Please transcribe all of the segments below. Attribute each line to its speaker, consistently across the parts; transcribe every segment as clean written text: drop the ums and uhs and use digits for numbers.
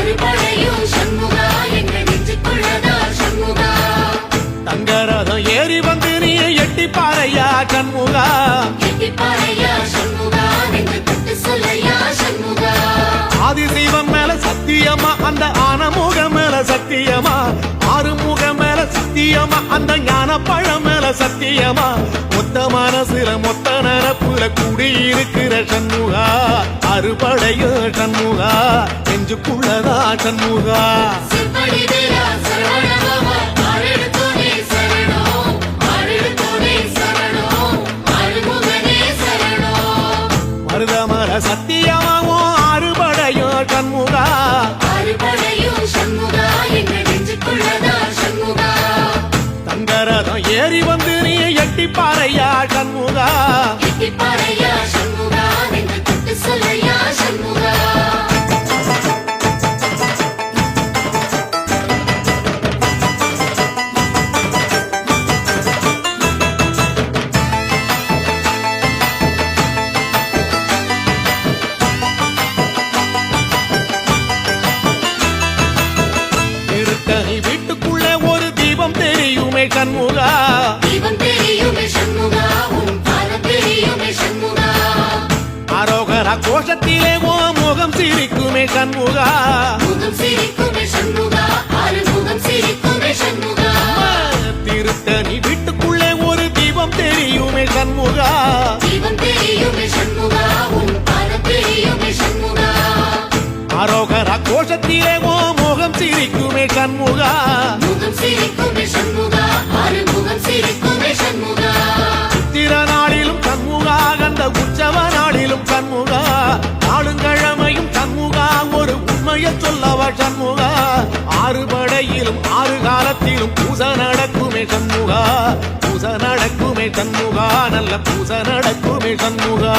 Speaker 1: அறுபடையும் சண்முகா எங்க நெஞ்சுக்குள்ளதா சண்முகா
Speaker 2: தங்கரதம் ஏறி வந்து நீ எட்டி பாறையா சண்முகா
Speaker 1: எட்டி பாறையா சண்முகா நெஞ்சு தொட்டு சொல்லையா சண்முகா
Speaker 2: ஆதிசைவம் மேல சத்தியமா அந்த ஆனமுகம் மேல சத்தியமா ஆறுமுகம் மேல சத்தியமா அந்த ஞான பழம் மேல சத்தியமா மொத்த மனசுல மொத்த நரப்புல குடியிருக்கிற சண்முகா அறுபடையும் சண்முகா நெஞ்சுக்குள்ளதா சண்முகா
Speaker 1: சிற்படி வீரா சரவண பவா ஆறெடுத்தோனே சரணம் ஆறெடுத்தோனே சரணம் ஆறுமுகனே சரணம்
Speaker 2: மருதமர சத்தியமாவும் அறுபடையும் சண்முகா
Speaker 1: அறுபடையும் சண்முகா எங்க நெஞ்சுக்குள்ளதா சண்முகா
Speaker 2: தங்கரதம் ஏறி வந்து நீ எட்டி பாறையா சண்முகா
Speaker 1: எட்டி பாறையா சண்முகா நெஞ்சு தொட்டு சொல்லையா சண்முகா
Speaker 2: இருட்டனி வீட்டுக்குள்ளே ஒரு தீபம் தெரியுமே சண்முகா
Speaker 1: தீபம் தெரியுமே சண்முகா உன் பாதம் தெரியுமே சண்முகா
Speaker 2: அரோகர கோஷத்திலே ஓ முகம் சிரிக்குமே சண்முகா
Speaker 1: முகம் சிரிக்குமே சண்முகா ஆறுமுகம் சிரிக்குமே சண்முகா
Speaker 2: திருத்தணி வீட்டுக்குள்ளே ஒரு தீபம் தெரியுமே சண்முகா
Speaker 1: தீபம் தெரியுமே சண்முகா உன் பாதம் தெரியுமே சண்முகா
Speaker 2: அரோகர கோஷத்திலே ஓ முகம் சிரிக்குமே சண்முகா
Speaker 1: முகம் சிரிக்குமே சண்முகா ஆறுமுகம் சிரிக்குமே சண்முகா
Speaker 2: சித்திர நாளிலும் சண்முகா கந்த உற்சவ நாளிலும் சண்முகா நாளுங்கிழமையும் சண்முகா ஒரு உண்மையை சொல்லவா சண்முகா ஆறுபடையிலும் ஆறு காலத்திலும் பூச நடக்குமே சண்முகா பூச நடக்குமே சண்முகா நல்ல பூச நடக்குமே சண்முகா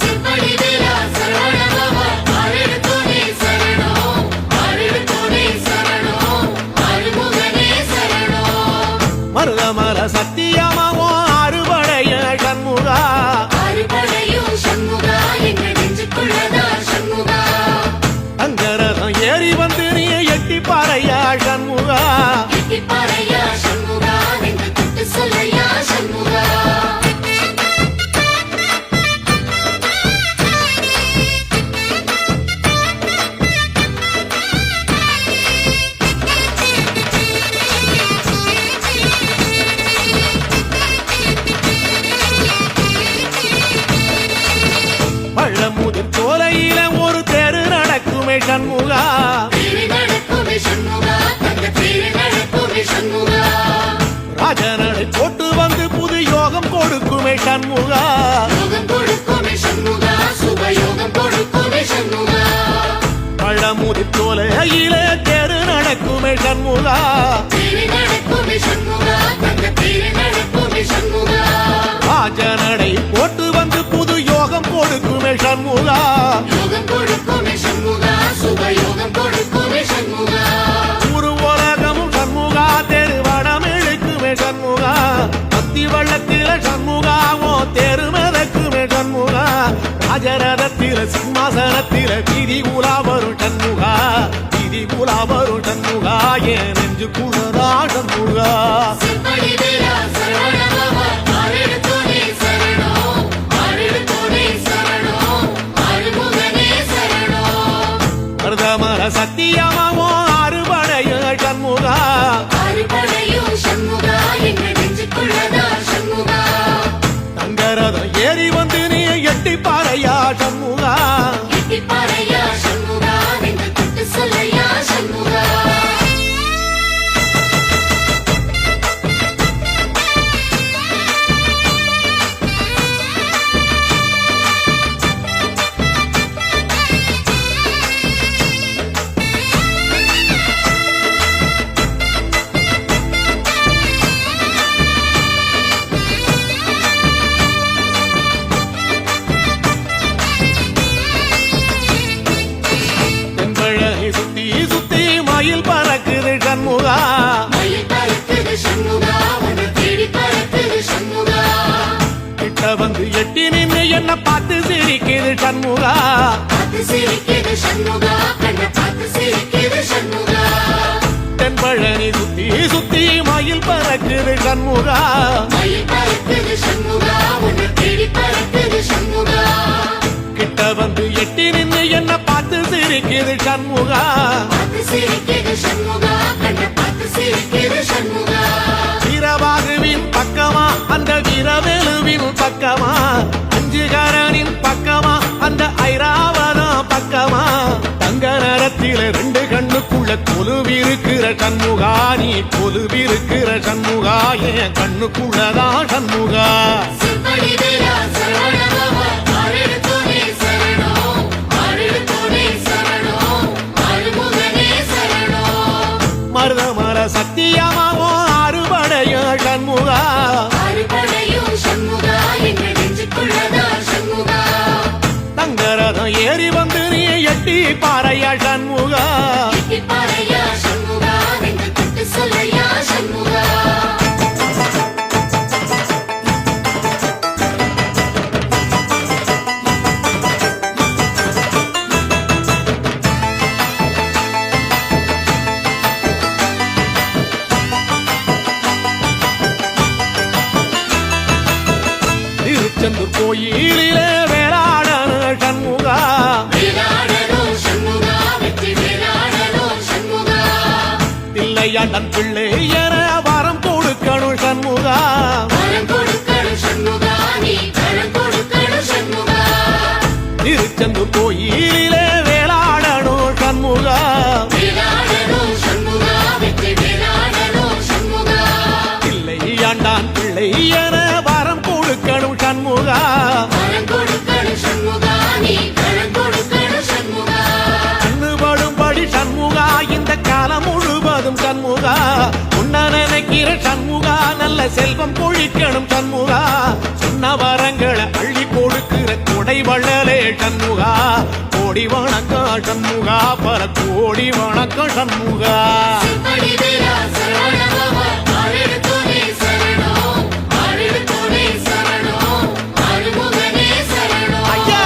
Speaker 1: சிற்படி வீரா சரவண பவா ஆறெடுத்தோனே சரணம் ஆறெடுத்தோனே சரணம் ஆறுமுகனே சரணம்
Speaker 2: மருதமர சத்தியமாவோ அறுபடைய சண்முகா
Speaker 1: அறுபடையும் சண்முகா எங்க நெஞ்சுக்குள்ளதா சண்முகா
Speaker 2: அங்கரதம் ஏறி வந்து நீ எட்டி பாறையா சண்முகா
Speaker 1: எட்டி பாறையா சண்முகா நெஞ்சு தொட்டு சொல்லையா சண்முகா
Speaker 2: பழமுதிர் சோலையில ஒரு தெரு நடக்குமே சண்முகா
Speaker 1: தேரு நடக்குமே சண்முகா தங்க தேரு நடக்குமே சண்முகா
Speaker 2: ராஜனடை போட்டு வந்து புது யோகம் கொடுக்குமே சண்முகா
Speaker 1: யோகம் கொடுக்குமே சண்முகா சுபயோகம் கொடுக்குமே சண்முகா
Speaker 2: பழமுதிர் சோலையில தெரு நடக்குமே சண்முகா
Speaker 1: தேரு நடக்குமே சண்முகா தங்க தேரு நடக்குமே சண்முகா
Speaker 2: ராஜனடை போட்டு வந்து புது யோகம் கொடுக்குமே சண்முகா
Speaker 1: யோகம் கொடுக்குமே சண்முகா சுபயோகம் கொடுக்குமே சண்முகா
Speaker 2: ஒரு உலகமும் சண்முகா தெரு வடம் இழுக்குமே சண்முகா பத்தி வள்ளத்தில சண்முகாவோ தெரு மிதக்குமே சண்முகா ராஜரதத்தில சிம்மாசனத்தில வீதி உலா வரும் சண்முகா வீதி உலா வரும் சண்முகா என் நெஞ்சு குளரா சண்முகா
Speaker 1: சிற்படி வீரா சரவண பவா ஆறெடுத்தோனே சரணம் ஆறெடுத்தோனே சரணம் ஆறுமுகனே சரணம்
Speaker 2: மருதமர சத்தியமாவோ அறுபடைய சண்முகா
Speaker 1: அறுபடையும் சண்முகா எங்க நெஞ்சுக்குள்ளதா சண்முகா
Speaker 2: தங்கரதம் ஏறி வந்து நீ எட்டி பாறையா சண்முகா
Speaker 1: எட்டி பாறையா சண்முகா நெஞ்சு தொட்டு சொல்லையா சண்முகா
Speaker 2: பார்த்து சிரிக்குது சண்முகா
Speaker 1: பார்த்து சிரிக்குது சண்முகா கண்ணை பார்த்து சிரிக்குது சண்முகா
Speaker 2: தென்பழனி சுத்தி சுத்தி மயில் பறக்குது சண்முகா
Speaker 1: மயில் பறக்குது சண்முகா உன்னை தேடி பறக்குது சண்முகா
Speaker 2: கிட்ட வந்து எட்டி நின்னு என்ன பார்த்து சிரிக்குது சண்முகா
Speaker 1: பார்த்து சிரிக்குது சண்முகா கண்ணை பார்த்து சிரிக்குது சண்முகா
Speaker 2: வீரபாகுவின் பக்கமா அந்த வீரவேலுவின் பக்கமா அஞ்சுகரனின் பக்கமா அந்த ஐராவதம் பக்கமா தங்க நேரத்தில ரெண்டு கண்ணுக்குள்ள கொலுவிருக்கிற சண்முகா நீ கொலுவிருக்கிற சண்முகா என் கண்ணுக்குள்ளதான் சண்முகா
Speaker 1: செம்படி வீரா சரவணபவா ஆறெடுத்தோனே சரணம் ஆறெடுத்தோனே சரணம் ஆறுமுகனே சரணம்
Speaker 2: மருதமர சத்தியமாவோ அறுபடைய சண்முகா
Speaker 1: அறுபடையும் சண்முகா எங்க நெஞ்சுக்குள்ளதா சண்முகா
Speaker 2: தங்கரதம் ஏறி வந்து நீ எட்டி பாறையா சண்முகா
Speaker 1: பாறையா சண்முகா நெஞ்சு தொட்டு சொல்லையா சண்முகா
Speaker 2: திருச்செந்தூர் கோயிலிலே வேளாடன சண்முகா
Speaker 1: வேலாடணும் சண்முகா வெற்றி வேலாடணும் சண்முகா
Speaker 2: பிள்ளையாண்டன் பிள்ளை என வரம் கொடுக்கணும் சண்முகா
Speaker 1: வரம் கொடுக்கணும் சண்முகா நீ வரம் கொடுக்கணும் சண்முகா
Speaker 2: திருச்செந்தூர் கோயிலிலே வேளாடணும் சண்முகா
Speaker 1: வேலாடணும் சண்முகா வெற்றி வேலாடணும் சண்முகா
Speaker 2: பிள்ளையாண்டான் பிள்ளை என வரம் கொடுக்கணும் சண்முகா
Speaker 1: வரம் கொடுக்கணும் சண்முகா நீ வரம் கொடுக்கணும் சண்முகா
Speaker 2: கண்ணுபடும்படி சண்முகா இந்த காலம் முழுவதும் சண்முகா உன்ன நினைக்கிற சண்முகா நல்ல செல்வம் பொழிக்கணும் சண்முகா சொன்ன வரங்களை அள்ளி கொடுக்கிற கொடை வள்ளலே சண்முகா கோடி வணக்கம் சண்முகா பல கோடி வணக்கம் சண்முகா
Speaker 1: செம்படி வீரா சரவணபவா ஆறெடுத்தோனே சரணம் ஆறெடுத்தோனே சரணம் ஆறுமுகனே சரணம்
Speaker 2: ஐயா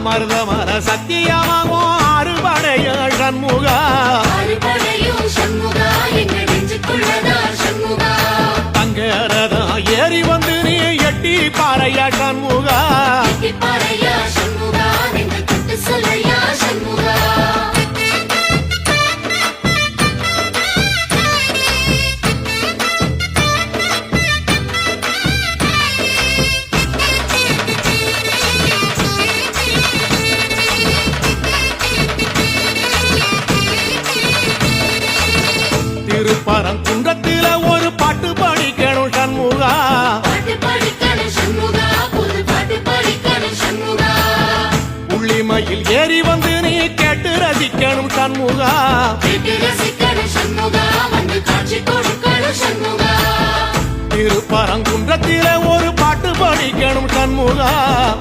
Speaker 2: மருதமர சத்தியமாவோ அறுபடைய சண்முகா
Speaker 1: அறுபடையும் சண்முகா எங்க நெஞ்சுக்குள்ளதா சண்முகா
Speaker 2: தங்கரதம் ஏறி வந்து நீ எட்டி பாறையா சண்முகா
Speaker 1: பாறையா சண்முகா நெஞ்சு தொட்டு சொல்லையா சண்முகா
Speaker 2: திருப்பரங்குன்றத்தில ஒரு பாட்டு படிக்கணும் சண்முகா
Speaker 1: பாட்டு படிக்கணும் சண்முகா புது பாட்டு படிக்கணும் சண்முகா
Speaker 2: உள்ளிமையில் ஏறி வந்து நீ கேட்டு ரசிக்கணும் சண்முகா
Speaker 1: கேட்டு ரசிக்கணும் சண்முகா வந்து காட்சி கொடுக்கணும் சண்முகா
Speaker 2: திருப்பரங்குன்றத்தில ஒரு பாட்டு படிக்கணும் சண்முகா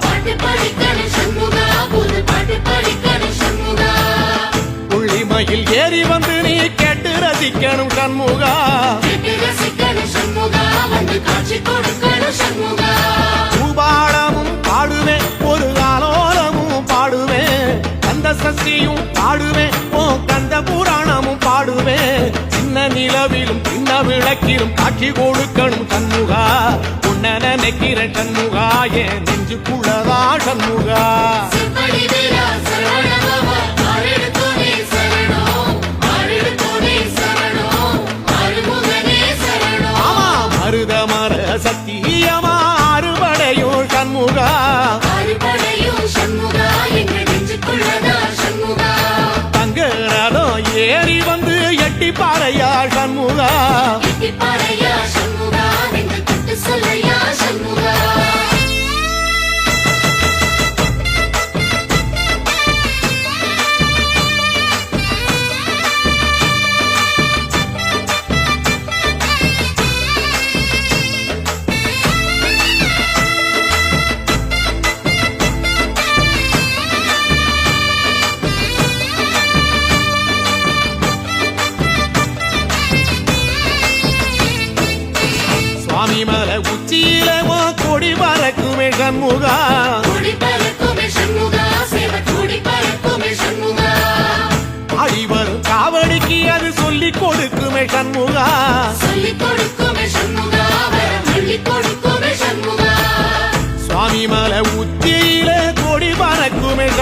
Speaker 1: பாட்டு படிக்கணும் சண்முகா புது பாட்டு படிக்கணும் சண்முகா
Speaker 2: உள்ளிமையில் ஏறி வந்து நீ கேட்டு ரசிக்கணும் சண்முகா
Speaker 1: கேட்டு ரசிக்கணும் சண்முகா வந்து காட்சி கொடுக்கணும் சண்முகா
Speaker 2: பூபாளமும் பாடுவேன் ஒரு ஆலோலமும் பாடுவேன் கந்த சஷ்டியும் பாடுவேன் ஓ கந்த புராணமும் பாடுவேன் சின்ன நிலவிலும் சின்ன விளக்கிலும் காட்சி கொடுக்கணும் சண்முகா உன்ன நினைக்கிற சண்முகா என் நெஞ்சுக்குள்ளதா சண்முகா
Speaker 1: செம்படி வீரா சரவணபவா ஆறெடுத்தோனே சரணம் ஆறெடுத்தோனே சரணம் ஆறுமுகனே சரணம்
Speaker 2: ஆமா மருதமர சத்தியமா அறுபடையும் சண்முகா
Speaker 1: அறுபடையும் சண்முகா எங்க நெஞ்சுக்குள்ளதா சண்முகா
Speaker 2: தங்கரதம் ஏறி வந்து எட்டி பாறையா சண்முகா
Speaker 1: பாறையா சண்முகா நெஞ்சு தொட்டு சொல்லையா சண்முகா
Speaker 2: சுவாமி மலை உச்சியில கொடி பறக்குமே சண்முகா
Speaker 1: கொடி பறக்குது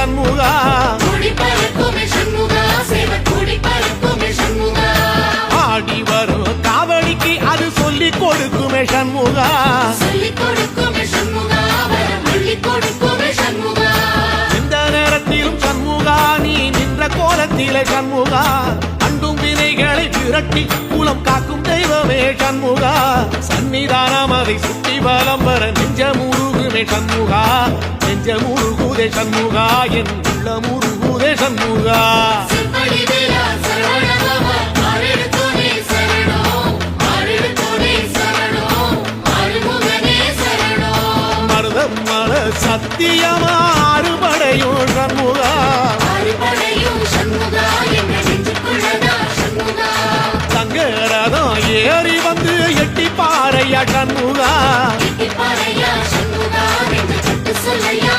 Speaker 2: சண்முகா
Speaker 1: கூடி பறக்குமே சண்முகா சேவை கூடி பறக்குமே சண்முகா
Speaker 2: ஆடி வரும் காவடிக்கு அது சொல்லி கொடுக்குமே சண்முகா
Speaker 1: சொல்லிக் கொடுக்குமே சண்முகா வரம் அள்ளி கொடுக்குமே சண்முகா
Speaker 2: எந்த நேரத்திலும் சண்முகா நீ நின்ற கோலத்திலே சண்முகா அண்டும் வினைகளை விரட்டி குலம் காக்கும் தெய்வமே சண்முகா சன்னிதானம் அதை சுற்றி வலம் வர நெஞ்ச முருகுமே சண்முகா நெஞ்ச முருகுதே சண்முகா என் உள்ள முருகுதே சண்முகா
Speaker 1: செம்படி வேலா சரவணபவா ஆறெடுத்தோனே சரணம் ஆறெடுத்தோனே சரணம் ஆறுமுகனே சரணம்
Speaker 2: மருதம் மல சத்தியமா அறுபடையும் சண்முகா
Speaker 1: ஆறுபடையும் சண்முகா என்ற நெஞ்சுக்குள்ளதா சண்முகா
Speaker 2: தங்கரதம் ஏறி வந்து எட்டி பாறையா சண்முகா
Speaker 1: எட்டிப்பாறையா சண்முகா என்று தொட்டு சொல்லையா